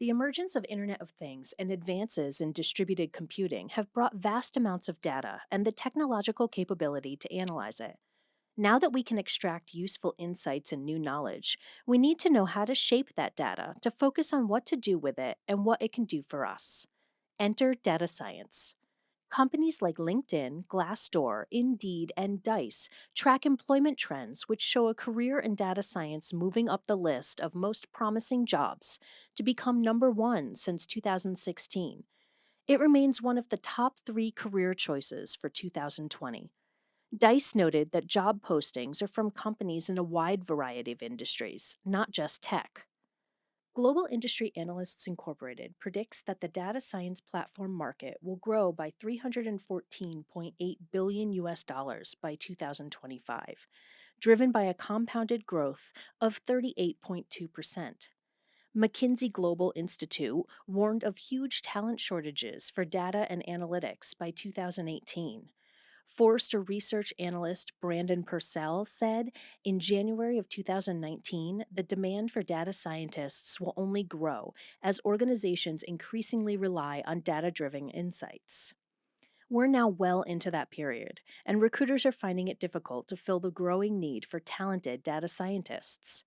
The emergence of Internet of Things and advances in distributed computing have brought vast amounts of data and the technological capability to analyze it. Now that we can extract useful insights and new knowledge, we need to know how to shape that data to focus on what to do with it and what it can do for us. Enter data science. Companies like LinkedIn, Glassdoor, Indeed, and Dice track employment trends which show a career in data science moving up the list of most promising jobs to become number one since 2016. It remains one of the top three career choices for 2020. Dice noted that job postings are from companies in a wide variety of industries, not just tech. Global Industry Analysts Incorporated predicts that the data science platform market will grow by 314.8 billion US dollars by 2025, driven by a compounded growth of 38.2%. McKinsey Global Institute warned of huge talent shortages for data and analytics by 2018. Forrester research analyst Brandon Purcell said in January of 2019, the demand for data scientists will only grow as organizations increasingly rely on data driven insights. We're now well into that period, and recruiters are finding it difficult to fill the growing need for talented data scientists.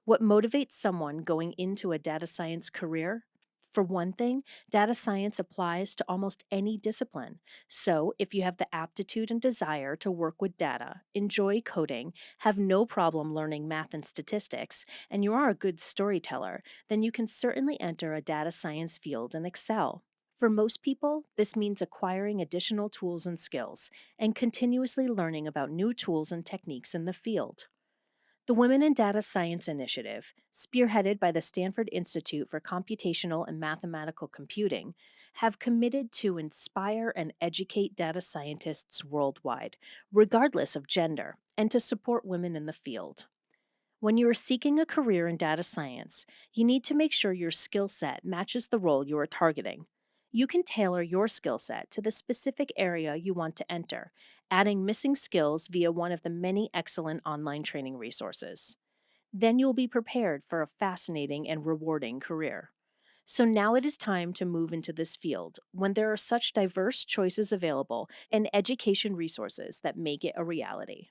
What motivates someone going into a data science career? For one thing, data science applies to almost any discipline. So, if you have the aptitude and desire to work with data, enjoy coding, have no problem learning math and statistics, and you are a good storyteller, then you can certainly enter a data science field and excel. For most people, this means acquiring additional tools and skills and continuously learning about new tools and techniques in the field. The Women in Data Science Initiative, spearheaded by the Stanford Institute for Computational and Mathematical Computing, have committed to inspire and educate data scientists worldwide, regardless of gender, and to support women in the field. When you are seeking a career in data science, you need to make sure your skill set matches the role you are targeting. You can tailor your skill set to the specific area you want to enter, adding missing skills via one of the many excellent online training resources. Then you'll be prepared for a fascinating and rewarding career. So now it is time to move into this field when there are such diverse choices available and education resources that make it a reality.